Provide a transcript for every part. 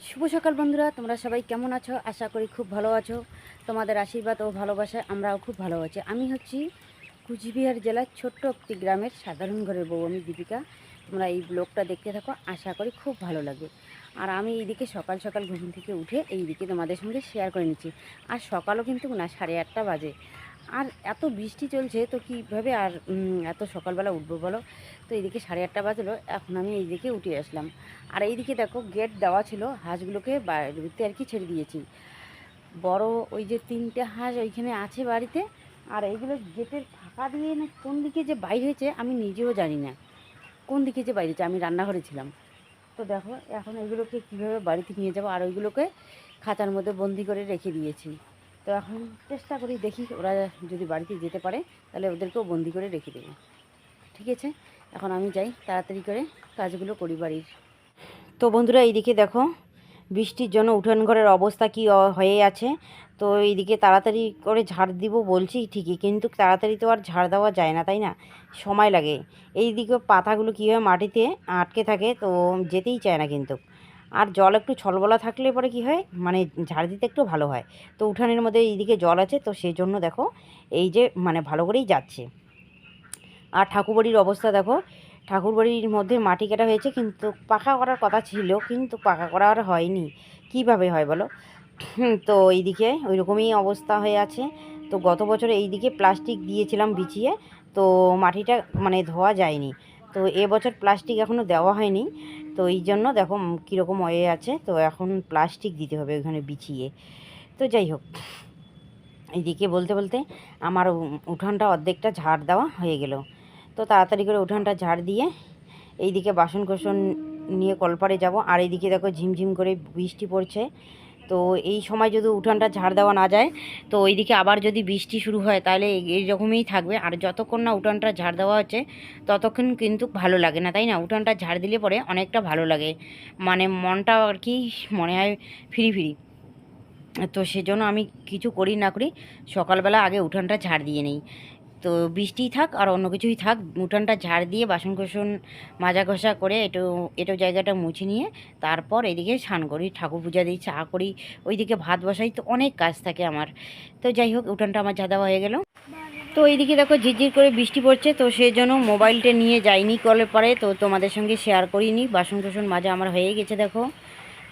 শুভ সকাল বন্ধুরা, তোমরা সবাই কেমন আছো? আশা করি খুব ভালো আছো। তোমাদের আশীর্বাদ ও ভালোবাসায় আমরাও খুব ভালো আছি। আমি হচ্ছি কুচবিহার জেলার ছোট্ট একটি গ্রামের সাধারণ ঘরের বউ, আমি দীপিকা। তোমরা এই ব্লগটা দেখতে থাকো, আশা করি খুব ভালো লাগবে। আর আমি এইদিকে সকাল সকাল ঘুম থেকে উঠে এইদিকে তোমাদের সঙ্গে শেয়ার করে নিচ্ছি। আর সকালও কিন্তু না 8:30 বাজে। আর এত বৃষ্টি চলছে, তো কীভাবে আর এত সকালবেলা উঠবো বলো? তো এইদিকে 8:30 বাজলো, এখন আমি এইদিকে উঠে আসলাম। আর এইদিকে দেখো গেট দেওয়া ছিল, হাঁসগুলোকে বাড়িতে আর কি ছেড়ে দিয়েছি। বড় ওই যে 3টে হাঁস ওইখানে আছে বাড়িতে। আর এইগুলো গেটের ফাঁকা দিয়ে না কোন দিকে যে বাইর হয়েছে আমি নিজেও জানি না, কোন দিকে যে বাইরেছে। আমি রান্নাঘরে ছিলাম। তো দেখো এখন এইগুলোকে কীভাবে বাড়িতে নিয়ে যাবো। আর ওইগুলোকে খাঁচার মধ্যে বন্দি করে রেখে দিয়েছি। তো এখন চেষ্টা করি, দেখি ওরা যদি বাড়িতে যেতে পারে তাহলে ওদেরকেও বন্দি করে রেখে দেবো। ঠিক আছে, এখন আমি যাই, তাড়াতাড়ি করে কাজগুলো করি বাড়ির। তো বন্ধুরা এইদিকে দেখো বৃষ্টির জন্য উঠান ঘরের অবস্থা কি হয়ে আছে। তো এইদিকে তাড়াতাড়ি করে ঝাড় দিব বলছি ঠিকই, কিন্তু তাড়াতাড়ি তো আর ঝাড় দেওয়া যায় না, তাই না? সময় লাগে। এইদিকে পাতাগুলো কীভাবে মাটিতে আটকে থাকে, তো যেতেই চায় না কিন্তু। আর জল একটু ছলবলা থাকলে পরে কি হয়, মানে ঝাড় দিতে একটু ভালো হয়। তো উঠানের মধ্যে এইদিকে জল আছে, তো সেই জন্য দেখো এই যে মানে ভালো করেই যাচ্ছে। আর ঠাকুরবাড়ির অবস্থা দেখো, ঠাকুরবাড়ির মধ্যে মাটি কাটা হয়েছে, কিন্তু পাকা করার কথা ছিল, কিন্তু পাকা করা আর হয়নি। কিভাবে হয় বলো? তো এইদিকে ওই রকমই অবস্থা হয়ে আছে। তো গত বছর এইদিকে প্লাস্টিক দিয়েছিলাম বিছিয়ে, তো মাটিটা মানে ধোয়া যায়নি। তো এবছর প্লাস্টিক এখনও দেওয়া হয়নি। তো এই জন্য দেখো কীরকম হয়ে আছে। তো এখন প্লাস্টিক দিতে হবে ওইখানে বিছিয়ে। তো যাই হোক, এইদিকে বলতে বলতে আমার উঠানটা অর্ধেকটা ঝাড় দেওয়া হয়ে গেল। তো তাড়াতাড়ি করে উঠানটা ঝাড় দিয়ে এইদিকে বাসন কোসন নিয়ে কলপারে যাব। আর এইদিকে দেখো ঝিমঝিম করে বৃষ্টি পড়ছে। তো এই সময় যদি উঠানটা ঝাড় দেওয়া না যায়, তো ওইদিকে আবার যদি বৃষ্টি শুরু হয় তাহলে এইরকমই থাকবে। আর যতক্ষণ না উঠানটা ঝাড় দেওয়া হচ্ছে ততক্ষণ কিন্তু ভালো লাগে না, তাই না? উঠানটা ঝাড় দিলে পরে অনেকটা ভালো লাগে, মানে মনটা আর কি মনে হয় ফ্রি ফ্রি। তো সেজন্য আমি কিছু করি না করি সকালবেলা আগে উঠানটা ঝাড় দিয়ে নিই। তো বৃষ্টিই থাক আর অন্য কিছুই থাক, উঠানটা ঝাড় দিয়ে বাসন কোসন মাজা ঘষা করে এটো জায়গাটা মুছে নিয়ে তারপর এদিকে স্নান করি, ঠাকুর পূজা দিই, চা করি, ওইদিকে ভাত বসাই। তো অনেক কাজ থাকে আমার। তো যাই হোক, উঠানটা আমার ঝাড় দেওয়া হয়ে গেল। তো এইদিকে দেখো ঝিরঝির করে বৃষ্টি পড়ছে, তো সেই জন্য মোবাইলটা নিয়ে যাইনি কলে পরে, তো তোমাদের সঙ্গে শেয়ার করিনি। বাসন কোসন মাজা আমার হয়ে গেছে দেখো।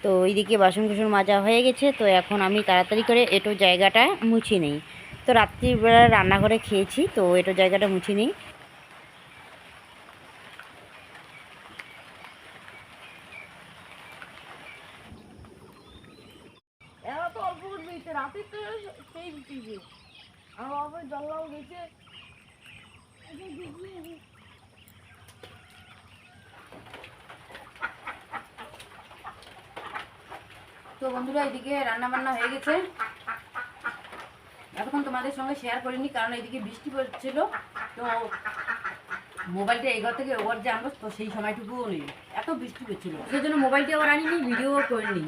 তো এইদিকে বাসন কোসন মাজা হয়ে গেছে। তো এখন আমি তাড়াতাড়ি করে এটো জায়গাটা মুছে নিই। তো রাত্রিবেলা রান্নাঘরে খেয়েছি, তো এটো জায়গাটা মুছে নিই। তো বন্ধুরা এদিকে রান্না বান্না হয়ে গেছে। এতক্ষণ তোমাদের সঙ্গে শেয়ার করিনি, কারণ এইদিকে বৃষ্টি পড়ছিল। তো মোবাইলটা এগোর থেকে ওভার যে আনবো, তো সেই সময়টুকুও নেই, এত বৃষ্টি পড়ছিল। সেই জন্য মোবাইলটা আবার আনিনি, ভিডিও করিনি।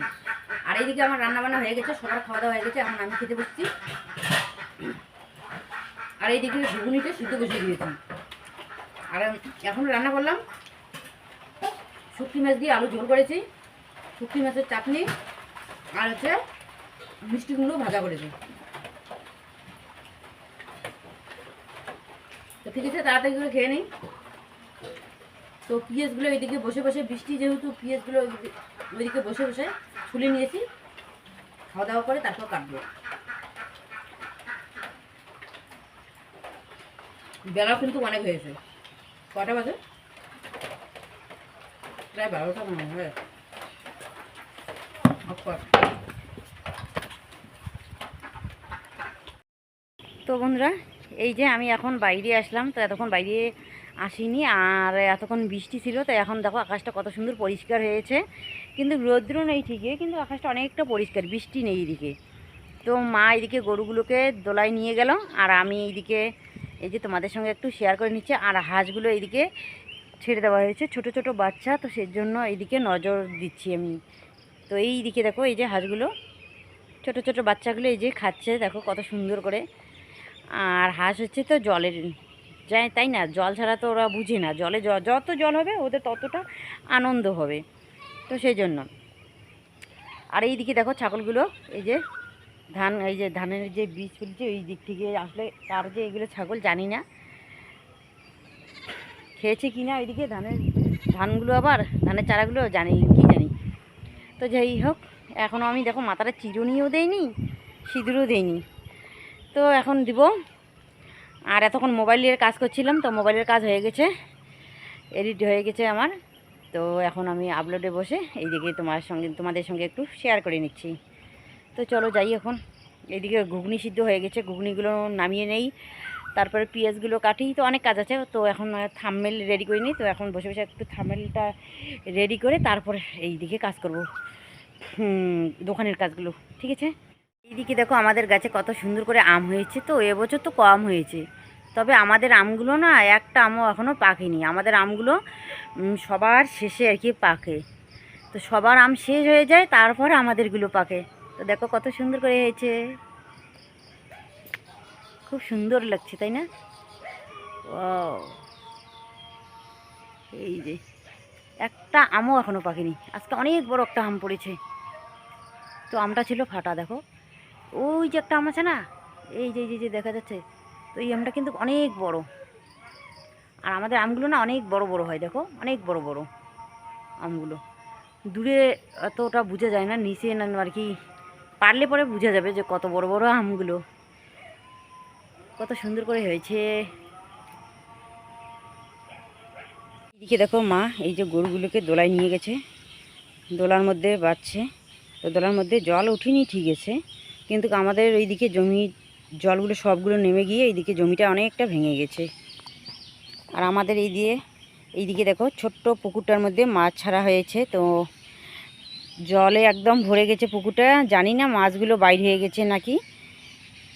আর এইদিকে আমার রান্না বান্না হয়ে গেছে, সবার খাওয়া দাওয়া হয়ে গেছে, এখন আমি খেতে বসছি। আর এইদিকে ঘুগনিতে সিদ্ধ বসিয়ে দিয়েছি। আর এখন রান্না করলাম শুটকি মাছ দিয়ে আলু ঝোল করেছি, শুটকি মাছের চাটনি, আর হচ্ছে মিষ্টি কুমড়ো ভাজা করেছি। তো ঠিক আছে, তাড়াতাড়ি করে খেয়ে নিই। তো পিঁয়াজগুলো ওইদিকে বসে বসে, বৃষ্টি যেহেতু পিঁয়াজগুলো ওইদিকে বসে বসে ছুলে নিয়েছি, খাওয়া দাওয়া করে তারপর কাটবো। বেলাও কিন্তু অনেক হয়েছে। কটা বাজে? প্রায় 12টা মনে হয়। তো বন্ধুরা এই যে আমি এখন বাইরে আসলাম, তো এতক্ষণ বাইরে আসিনি, আর এতক্ষণ বৃষ্টি ছিল। তো এখন দেখো আকাশটা কত সুন্দর পরিষ্কার হয়েছে, কিন্তু রৌদ্র নেই ঠিকই, কিন্তু আকাশটা অনেকটা পরিষ্কার, বৃষ্টি নেই এদিকে। তো মা এদিকে গরুগুলোকে দোলায় নিয়ে গেল, আর আমি এইদিকে এই যে তোমাদের সঙ্গে একটু শেয়ার করে নিচ্ছে। আর হাঁসগুলো এইদিকে ছেড়ে দেওয়া হয়েছে, ছোট ছোট বাচ্চা, তো সেই জন্য এইদিকে নজর দিচ্ছি আমি। তো এইদিকে দেখো এই যে হাঁসগুলো, ছোট ছোট বাচ্চাগুলো এই যে খাচ্ছে, দেখো কত সুন্দর করে। আর হাঁস হচ্ছে তো জলের যায়, তাই না? জল ছাড়া তো ওরা বুঝে না, জলে যত জল হবে ওদের ততটা আনন্দ হবে। তো সেই জন্য আর এই দিকে দেখো ছাগলগুলো, এই যে ধান, এই যে ধানের যে বীজ ফেলছে ওই দিক থেকে আসলে কার যে এগুলো ছাগল জানি না, খেয়েছে কি না ওইদিকে ধানগুলো, আবার ধানের চারাগুলো জানি কি জানি। তো যাই হোক, এখনও আমি দেখো মাথাটা চিরুনিও দেইনি, সিঁদুরও দেইনি, তো এখন দিব। আর এতক্ষণ মোবাইলের কাজ করছিলাম, তো মোবাইলের কাজ হয়ে গেছে, এডিট হয়ে গেছে আমার। তো এখন আমি আপলোডে বসে এইদিকে তোমাদের সঙ্গে একটু শেয়ার করে নিচ্ছি। তো চলো যাই এখন। এইদিকে ঘুগনি সিদ্ধ হয়ে গেছে, ঘুগনিগুলো নামিয়ে নেই, তারপরে পেঁয়াজগুলো কাটি, তো অনেক কাজ আছে। তো এখন থাম্বনেল রেডি করে নিই, তো এখন বসে বসে একটু থাম্বনেলটা রেডি করে তারপরে এইদিকে কাজ করব, দোকানের কাজগুলো, ঠিক আছে। এইদিকে দেখো আমাদের গাছে কত সুন্দর করে আম হয়েছে। তো এবছর তো কম হয়েছে, তবে আমাদের আমগুলো না একটা আমও এখনও পাকেনি। আমাদের আমগুলো সবার শেষে আর কি পাকে, তো সবার আম শেষ হয়ে যায়, তারপর আমাদেরগুলো পাকে। তো দেখো কত সুন্দর করে হয়েছে, খুব সুন্দর লাগছে তাই না? ওয়াও, এই যে একটা আমও এখনও পাকেনি, আজকে অনেক বড় একটা আম পড়েছে। তো আমটা ছিল ফাটা, দেখো ওই যে একটা আম আছে না, এই যে দেখা যাচ্ছে, তো এই আমটা কিন্তু অনেক বড়। আর আমাদের আমগুলো না অনেক বড় বড় হয়, দেখো অনেক বড় বড় আমগুলো। দূরে অতটা বোঝা যায় না, নিচে না আর কি পারলে পরে বোঝা যাবে যে কত বড় বড় আমগুলো, কত সুন্দর করে হয়েছে। এদিকে দেখো মা এই যে গরুগুলোকে দোলায় নিয়ে গেছে, দোলার মধ্যে বাঁধছে। তো দোলার মধ্যে জল উঠিনি ঠিক আছে, কিন্তু আমাদের এইদিকে জমি জলগুলো সবগুলো নেমে গিয়ে এইদিকে জমিটা অনেকটা ভেঙে গেছে। আর আমাদের এইদিকে দেখো ছোট্ট পুকুরটার মধ্যে মাছ ছাড়া হয়েছে, তো জলে একদম ভরে গেছে পুকুরটা, জানি না মাছগুলো বাইরে হয়ে গেছে নাকি,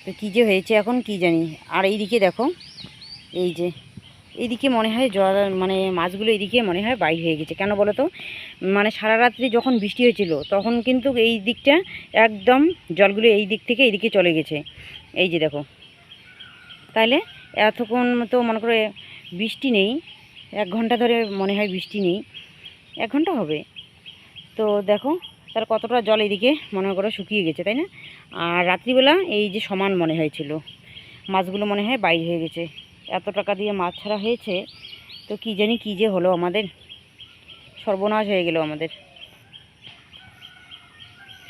তো কী যে হয়েছে এখন কি জানি। আর এইদিকে দেখো, এই যে এইদিকে মনে হয় জল, মানে মাছগুলো এইদিকে মনে হয় বাইর হয়ে গেছে। কেন বলো তো, মানে সারা রাত্রি যখন বৃষ্টি হয়েছিল তখন কিন্তু এই দিকটা একদম জলগুলো এই দিক থেকে এইদিকে চলে গেছে, এই যে দেখো। তাইলে এতক্ষণ তো মনে করে বৃষ্টি নেই, 1 ঘন্টা ধরে মনে হয় বৃষ্টি নেই, 1 ঘন্টা হবে। তো দেখো তার কতটা জল এদিকে মনে করো শুকিয়ে গেছে, তাই না? আর রাত্রিবেলা এই যে সমান মনে হয়েছিল, মাছগুলো মনে হয় বাইরে হয়ে গেছে। এত টাকা দিয়ে মাছ ছাড়া হয়েছে, তো কী জানি কী যে হলো, আমাদের সর্বনাশ হয়ে গেল, আমাদের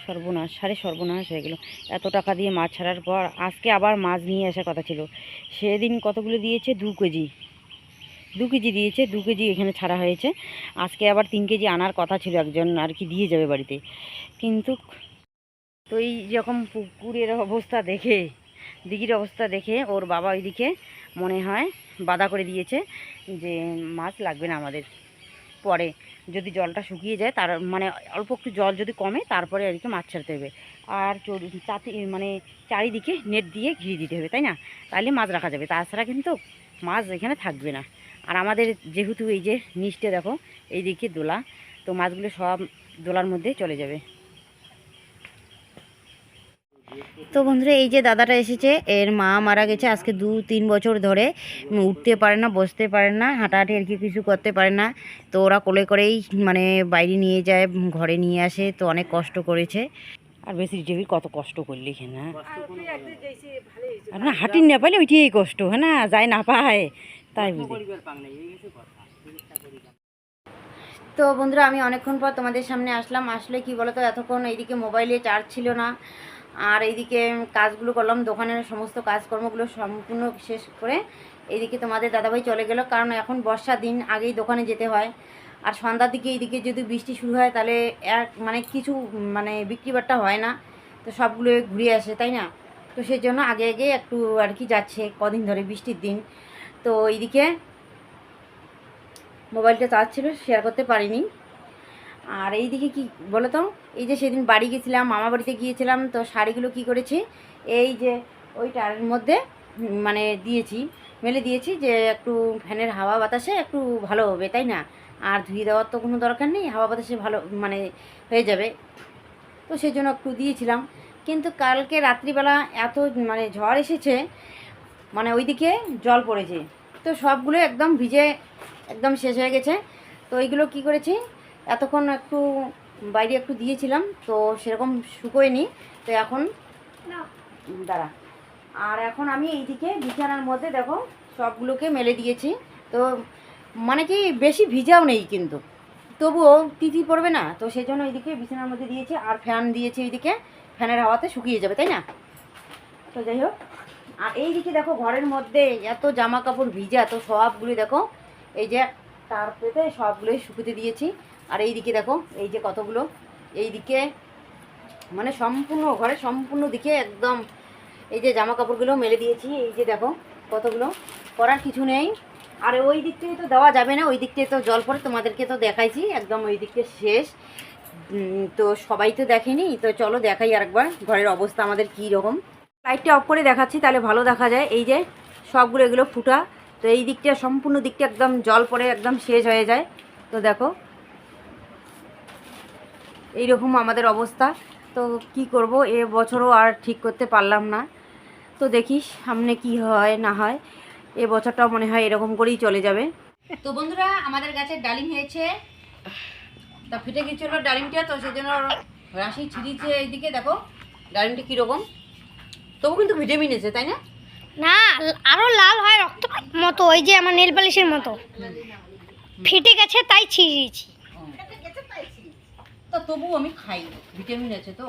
সর্বনাশ, সর্বনাশ হয়ে গেল। এত টাকা দিয়ে মাছ ছাড়ার পর আজকে আবার মাছ নিয়ে আসার কথা ছিল। সেদিন কতগুলো দিয়েছে, 2 কেজি, 2 কেজি দিয়েছে, 2 কেজি এখানে ছাড়া হয়েছে। আজকে আবার 3 কেজি আনার কথা ছিল, একজন আর কি দিয়ে যাবে বাড়িতে। কিন্তু তো এই যখন পুকুরের অবস্থা দেখে, দিঘির অবস্থা দেখে ওর বাবা ওইদিকে মনে হয় বাধা করে দিয়েছে যে মাছ লাগবে না আমাদের, পরে যদি জলটা শুকিয়ে যায়, তার মানে অল্প একটু জল যদি কমে তারপরে আর কি মাছ ছাড়তে হবে। আর মানে চারিদিকে নেট দিয়ে ঘিরে দিতে হবে, তাই না? তাহলে মাছ রাখা যাবে, তাছাড়া কিন্তু মাছ এখানে থাকবে না। আর আমাদের যেহেতু এই যে নিচটা দেখো এইদিকে দোলা, তো মাছগুলো সব দোলার মধ্যে চলে যাবে। তো বন্ধুরা এই যে দাদাটা এসেছে, এর মা মারা গেছে আজকে 2-3 বছর ধরে, উঠতে পারে না, বসতে পারে না, হাঁটাহাঁটি আর কি কিছু করতে পারে না। তো ওরা কোলে করেই মানে বাইরে নিয়ে যায়, ঘরে নিয়ে আসে, তো অনেক কষ্ট করেছে। আর বেশি যেবি কত কষ্ট করলি হ্যাঁ, আর না হাঁটি না পাইলে ওইটাই কষ্ট, হ্যাঁ না, যায় না পায় তাই বুঝি। তো বন্ধুরা আমি অনেকক্ষণ পর তোমাদের সামনে আসলাম। আসলে কি বলো তো, এতক্ষণ এইদিকে মোবাইলে চার্জ ছিল না, আর এইদিকে কাজগুলো করলাম, দোকানের সমস্ত কাজকর্মগুলো সম্পূর্ণ শেষ করে এইদিকে তোমাদের দাদাভাই চলে গেল, কারণ এখন বর্ষার দিন, আগেই দোকানে যেতে হয়। আর সন্ধ্যার দিকে এইদিকে যদি বৃষ্টি শুরু হয় তাহলে মানে কিছু মানে বিক্রি বাট্টা হয় না, তো সবগুলো ঘুরে আসে, তাই না? তো সেই জন্য আগে আগে একটু আর কি যাচ্ছে কদিন ধরে বৃষ্টির দিন। তো এইদিকে মোবাইলটা চার্জ ছিল, শেয়ার করতে পারিনি। আর এইদিকে কি বলো তো, এই যে সেদিন বাড়ি গেছিলাম, মামা বাড়িতে গিয়েছিলাম, তো শাড়িগুলো কি করেছি, এই যে ওই টারের মধ্যে মানে দিয়েছি, মেলে দিয়েছি, যে একটু ফ্যানের হাওয়া বাতাসে একটু ভালো হবে, তাই না? আর ধুয়ে দেওয়ার তো কোনো দরকার নেই, হাওয়া বাতাসে ভালো মানে হয়ে যাবে, তো সেই জন্য একটু দিয়েছিলাম। কিন্তু কালকে রাত্রিবেলা এত মানে ঝড় এসেছে, মানে ওইদিকে জল পড়েছে, তো সবগুলো একদম ভিজে একদম শেষ হয়ে গেছে। তো এইগুলো কি করেছি, এতক্ষণ একটু বাইরে একটু দিয়েছিলাম, তো সেরকম শুকোয়নি। তো এখন দাঁড়া, আর এখন আমি এইদিকে বিছানার মধ্যে দেখো সবগুলোকে মেলে দিয়েছি। তো মানে কি বেশি ভিজাও নেই কিন্তু, তবুও তিথি পড়বে না, তো সেই জন্য এইদিকে বিছানার মধ্যে দিয়েছি। আর ফ্যান দিয়েছি এইদিকে, ফ্যানের হাওয়াতে শুকিয়ে যাবে, তাই না? তো যাই হোক, আর এইদিকে দেখো ঘরের মধ্যে এত জামা কাপড় ভিজা, তো সবগুলি দেখো এই যে তার পেতে সবগুলোই শুকুতে দিয়েছি। আর এইদিকে দেখো এই যে কতগুলো, এইদিকে মানে সম্পূর্ণ ঘরে সম্পূর্ণ দিকে একদম এই যে জামা কাপড়গুলো মেলে দিয়েছি। এই যে দেখো কতগুলো, করার কিছু নেই। আর ওই দিক থেকে তো দেওয়া যাবে না, ওই দিক থেকে তো জল পড়ে, তোমাদেরকে তো দেখাইছি একদম ওই দিকটা শেষ। তো সবাই তো দেখেনি, তো চলো দেখাই আরেকবার ঘরের অবস্থা আমাদের কী রকম। লাইটটা অফ করে দেখাচ্ছি, তাহলে ভালো দেখা যায়। এই যে সবগুলো এগুলো ফুটা, তো এই দিকটা সম্পূর্ণ দিকটা একদম জল পড়ে একদম শেষ হয়ে যায়। তো দেখো এইরকম আমাদের অবস্থা। তো কি করব, এ বছরও আর ঠিক করতে পারলাম না। তো দেখি সামনে কি হয় না হয়, এ বছরটাও মনে হয় এরকম করেই চলে যাবে। তো বন্ধুরা, আমাদের গাছের ডালিম হয়েছে, তা ফেটে গিয়েছিল ডালিমটা, তো সেই জন্য রাশি ছিঁড়িছে। এইদিকে দেখো ডালিমটা কীরকম, তবু কিন্তু ভিটামিন আছে, তাই না? না, আরো লাল হয় রক্ত মতো, ওই যে আমার নেল পালিশের মতো ফেটে গেছে তাই ছিঁড়িয়েছি। তো তবু আমি খাই, ভিটামিন আছে তো,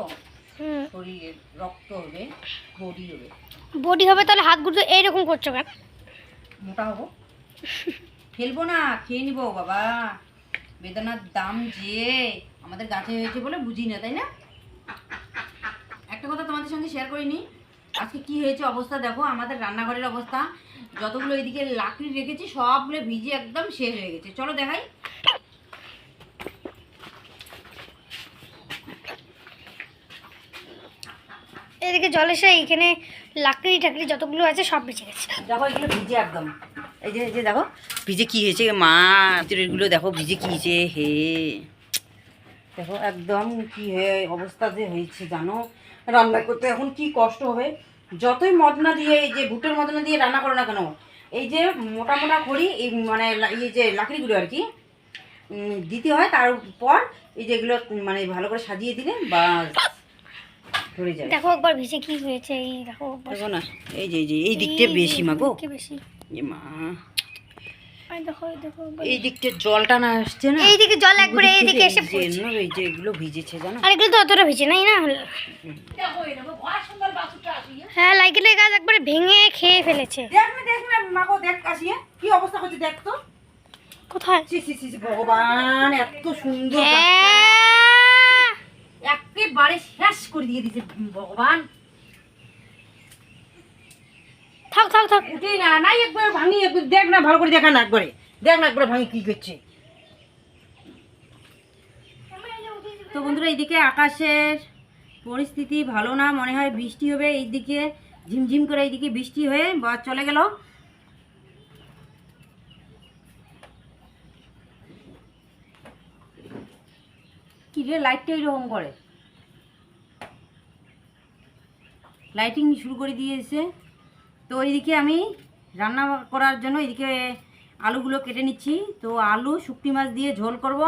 শরীরে রক্ত হবে, বডি হবে। বডি হবে তাহলে হাতগুলো এইরকম করছো কেন? মোটা হবো, ফেলবো না, খেয়ে নিবো বাবা। বেদানার দাম যে আমাদের গাছে হয়েছে বলে বুঝি না, তাই না? একটা কথা তোমাদের সঙ্গে শেয়ার করিনি, আজকে কি হয়েছে অবস্থা দেখো। আমাদের রান্নাঘরের অবস্থা, যতগুলো এইদিকে লাকড়ি রেখেছি সবগুলো ভিজে একদম শেষ হয়ে গেছে। চলো দেখাই। এদিকে জল এসে এইখানে লাকড়ি টাকড়ি যতগুলো আছে সব বেঁচে গেছে। দেখো এগুলো ভিজে একদম, এই যে এই যে দেখো ভিজে কি হয়েছে মা, এগুলো দেখো ভিজে কি হয়েছে হে, দেখো একদম কি হয়ে অবস্থা যে হয়েছে জানো। রান্না করতে এখন কি কষ্ট হবে, যতই মদনা দিয়ে এই যে বুটের মদনা দিয়ে রান্না করো না কেন, এই যে মোটা মোটা করি এই মানে এই যে লাকড়িগুলো আর কি দিতে হয়, তারপর এই যেগুলো মানে ভালো করে সাজিয়ে দিলে বা ধরে যায়। দেখো একবার ভিজে কি হয়েছে, এই দেখো দেখো না, এই যে এই দিকটা বেশি মা গো, বেশি মা দেখো দেখো এই দিকটা জলটা না আসছে না, এইদিকে জল একবারে এইদিকে এসে পড়ছে। এই যে এগুলো ভিজেছে জানো। আর এগুলো তো অতটা ভিজে নাই না। হ্যাঁ, লাইকেলে গাছ একবারে ভেঙে খেয়ে ফেলেছে। দেখ না মা গো, দেখ আসিয়ে কি অবস্থা করছে দেখ তো। কোথায়? ভগবান, এত সুন্দর একেবারে শেষ করে দিয়ে দিছে ভগবান। থাক থাক থাক, উঠে না নাই একবার ভাঙি, একবার দেখ না ভালো করে, দেখা না একবারে, দেখ না একবার ভাঙি কি করছে। তো বন্ধুরা, এইদিকে আকাশের পরিস্থিতি ভালো না, মনে হয় বৃষ্টি হবে। এইদিকে ঝিমঝিম করে এইদিকে বৃষ্টি হয়ে বা চলে গেল। কি রে লাইটটা এইরকম করে, লাইটিং শুরু করে দিয়েছে। তো এইদিকে আমি রান্না করার জন্য এইদিকে আলুগুলো কেটে নিচ্ছি। তো আলু শুকটি মাছ দিয়ে ঝোল করব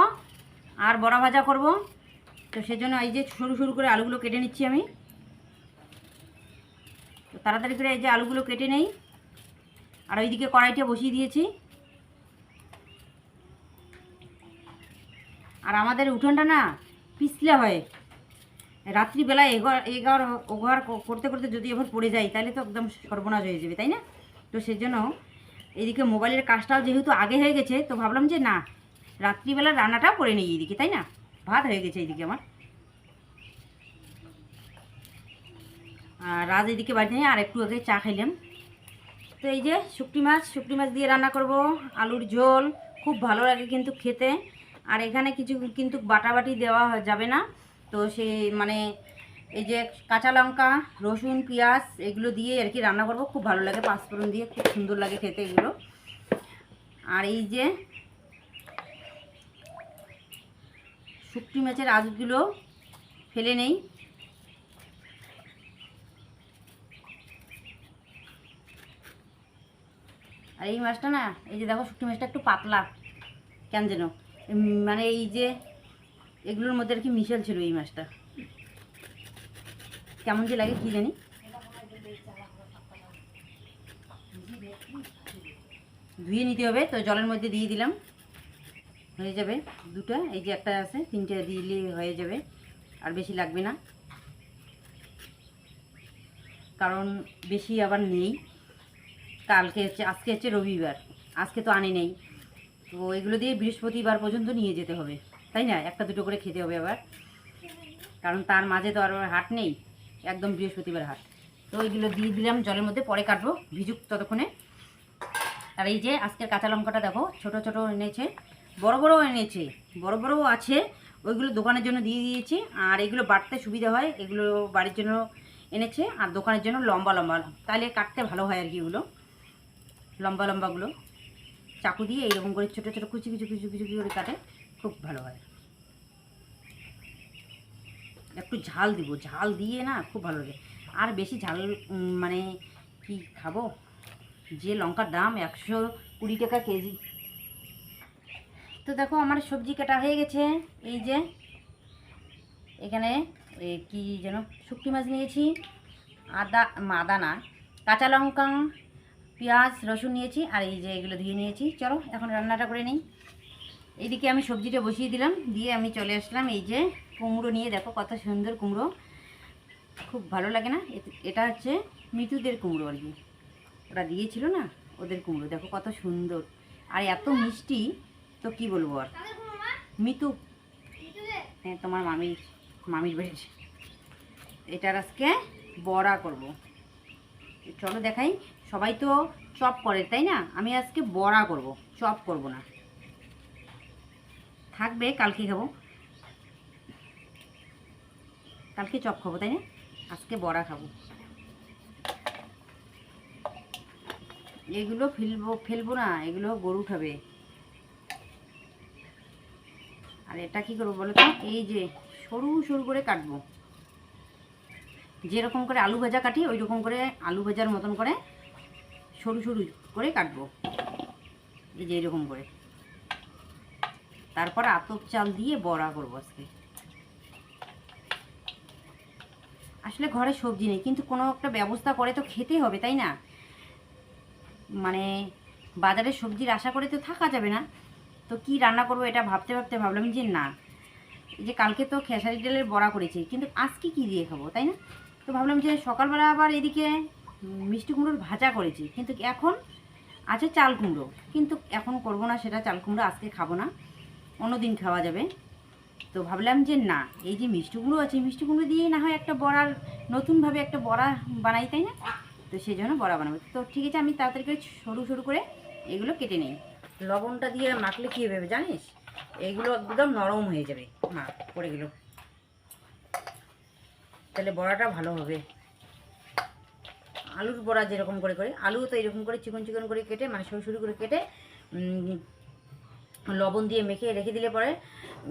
আর বড়া ভাজা করব, তো সেজন্য এই যে সরু সরু করে আলুগুলো কেটে নিচ্ছি আমি। তো তাড়াতাড়ি করে এই যে আলুগুলো কেটে নেই, আর ওইদিকে কড়াইটা বসিয়ে দিয়েছি। আর আমাদের উঠোনটা না পিছলে হয়, রাত্রিবেলায় এঘর ওঘর করতে করতে যদি এবার পড়ে যায় তাহলে তো একদম সর্বনাশ হয়ে যাবে, তাই না? তো সেজন্য এইদিকে মোবাইলের কাজটাও যেহেতু আগে হয়ে গেছে, তো ভাবলাম যে না রাত্রিবেলার রান্নাটাও করে নিই এইদিকে, তাই না? ভাত হয়ে গেছে এইদিকে আমার, আর রাজ এইদিকে বাড়িতে নেই, আর একটু আগে চা খাইলাম। তো এই যে শুকটি মাছ দিয়ে রান্না করব, আলুর ঝোল খুব ভালো লাগে কিন্তু খেতে। আর এখানে কিছু কিন্তু বাটাবাটি দেওয়া যাবে না, তো সে মানে এই যে কাঁচা লঙ্কা রসুন পেঁয়াজ এগুলো দিয়ে আর কি রান্না করব, খুব ভালো লাগে, পাঁচফোড়ন দিয়ে খুব সুন্দর লাগে খেতে এগুলো। আর এই যে শুকটি মাছের আঁশগুলো ফেলে নেই। আর এই মাছটা না, এই যে দেখো শুকটি মাছটা একটু পাতলা কেন যেন, মানে এই যে এগুলোর মধ্যে আর কি মিশাল ছিল এই মাছটা। কেমন যে লাগে কি জানি। ধুয়ে নিতে হবে, তো জলের মধ্যে দিয়ে দিলাম, হয়ে যাবে দুটা। এই যে একটা আছে, তিনটে দিলে হয়ে যাবে, আর বেশি লাগবে না, কারণ বেশি আবার নেই। কালকে হচ্ছে, আজকে হচ্ছে রবিবার, আজকে তো আনে নেই, তো এগুলো দিয়ে বৃহস্পতিবার পর্যন্ত নিয়ে যেতে হবে, তাই না? একটা দুটো করে খেতে হবে আবার, কারণ তার মাঝে তো আর হাট নেই, একদম বৃহস্পতিবার হাট। তো এইগুলো দিয়ে দিলাম জলের মধ্যে, পরে কাটবো, ভিজুক ততক্ষণে। আর এই যে আজকের কাঁচা লঙ্কাটা দেখো, ছোট ছোট এনেছে, বড় বড়ও এনেছে, বড় বড়ও আছে, ওইগুলো দোকানের জন্য দিয়ে দিয়েছি। আর এগুলো বাটতে সুবিধা হয়, এগুলো বাড়ির জন্য এনেছে, আর দোকানের জন্য লম্বা লম্বা, তাহলে কাটতে ভালো হয় আর কি। ওগুলো লম্বা লম্বাগুলো চাকু দিয়ে এইরকম করে ছোটো ছোটো কুচি কুচি কুচি কুচি করে কাটে, খুব ভালো হয়। একটু ঝাল দিব, ঝাল দিয়ে না খুব ভালো লাগে। আর বেশি ঝাল মানে কি খাবো, যে লঙ্কার দাম 120 টাকা কেজি। তো দেখো আমার সবজি কাটা হয়ে গেছে। এই যে এখানে কি যেন শুটকি মাছ নিয়েছি, আদা না, কাঁচা লঙ্কা, পেঁয়াজ, রসুন নিয়েছি, আর এই যে এগুলো ধুয়ে নিয়েছি। চলো এখন রান্নাটা করে নিই। এইদিকে আমি সবজিটা বসিয়ে দিলাম, দিয়ে আমি চলে আসলাম এই যে কুমড়ো নিয়ে। দেখো কত সুন্দর কুমড়ো, খুব ভালো লাগে না? এটা হচ্ছে মিতুদের কুমড়ো আর কি, ওরা দিয়েছিল না, ওদের কুমড়ো। দেখো কত সুন্দর আর এত মিষ্টি, তো কি বলবো আর। মিতু, হ্যাঁ তোমার মামির বাড়ির। এটার আজকে বড়া করব। চলো দেখাই। সবাই তো চপ করে, তাই না? আমি আজকে বড়া করব, চপ করব না। থাকবে, কালকে খাবো, কালকে চপ খাবো, তাই না? আজকে বড়া খাবো। এগুলো ফেলবো না, এগুলো গরু খাবে। আর এটা কি করবো বলো তো, এই যে সরু সরু করে কাটবো, যেরকম করে আলু ভাজা কাটি ওই রকম করে আলু ভাজার মতন করে সরু সরু করে কাটবো, এই যে এরকম করে। তারপর আতপ চাল দিয়ে বড়া করবো আজকে। আসলে ঘরে সবজি নেই, কিন্তু কোনো একটা ব্যবস্থা করে তো খেতে হবে, তাই না? মানে বাজারে সবজির আশা করে তো থাকা যাবে না। তো কি রান্না করবো এটা ভাবতে ভাবতে ভাবলাম যে না, এই যে কালকে তো খেসারি ডালের বড়া করেছি, কিন্তু আজকে কি দিয়ে খাবো, তাই না? তো ভাবলাম যে সকালবেলা আবার এদিকে মিষ্টি কুমড়োর ভাজা করেছি, কিন্তু এখন আছে চাল কুমড়ো, কিন্তু এখন করব না সেটা, চাল কুমড়ো আজকে খাবো না, অন্য দিন খাওয়া যাবে। তো ভাবলাম যে না, এই যে মিষ্টি কুমড়ো আছে, মিষ্টি কুমড়ো দিয়ে না হয় একটা বড়ার, নতুনভাবে একটা বড়া বানাই, তাই না? তো সেই জন্য বড়া বানাবো। তো ঠিক আছে, আমি তাড়াতাড়ি করে সরু সরু করে এগুলো কেটে নিই। লবণটা দিয়ে মাখলে কী হবে জানিস, এইগুলো একদম নরম হয়ে যাবে, মা পড়ে গেল, তাহলে বড়াটা ভালো হবে। আলুর বড়া যেরকম করে করে, আলু তো এরকম করে চিকন চিকন করে কেটে, মানে সরু সরু করে কেটে লবণ দিয়ে মেখে রেখে দিলে পরে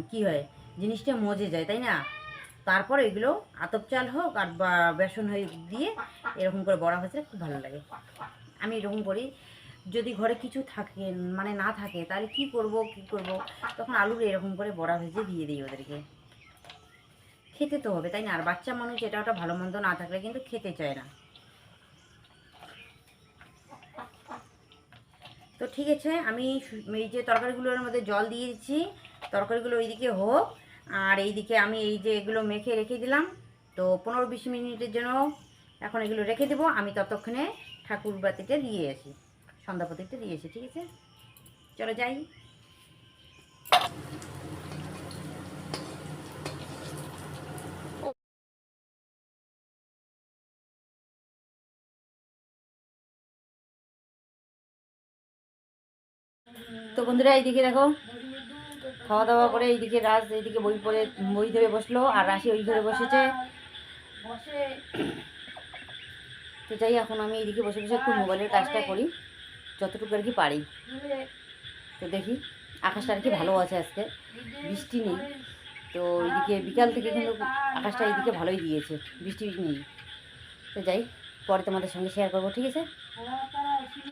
কি হয়, জিনিসটা মজে যায়, তাই না? তারপর এগুলো আতপ চাল হোক আর বা বেসন হয়ে দিয়ে এরকম করে বড়া হচ্ছে, খুব ভালো লাগে। আমি এরকম করি। যদি ঘরে কিছু থাকে, মানে না থাকে, তাহলে কি করব, তখন আলুর এরকম করে বড়া ভেজে দিয়ে দিই ওদেরকে। খেতে তো হবে, তাই না? আর বাচ্চা মানুষ এটা ওটা ভালো মন্দ না থাকলে কিন্তু খেতে চায় না। তো ঠিক আছে, আমি এই যে তরকারিগুলোর মধ্যে জল দিয়ে দিচ্ছি, তরকারিগুলো ওইদিকে হোক, আর এইদিকে আমি এই যে এগুলো মেখে রেখে দিলাম, তো 15-20 মিনিটের জন্য এখন এগুলো রেখে দেবো। আমি ততক্ষণে ঠাকুর বাতিটা দিয়ে আসি, সন্ধ্যা প্রদীপটা দিয়ে আসি, ঠিক আছে? চলো যাই। তো বন্ধুরা এইদিকে দেখো, খাওয়া দাওয়া করে এইদিকে এইদিকে বই ধরে বসলো, আর রাশি ওই ধরে বসেছে। তো যাই, এখন আমি এইদিকে বসে বসে একটু মোবাইলের কাজটা করি, যতটুকু আর কি পারি। তো দেখি, আকাশটা আর কি ভালো আছে আজকে, বৃষ্টি নেই। তো এইদিকে বিকাল থেকে কিন্তু আকাশটা এইদিকে ভালোই দিয়েছে, বৃষ্টি নেই। তো যাই, পরে তোমাদের সঙ্গে শেয়ার করবো, ঠিক আছে?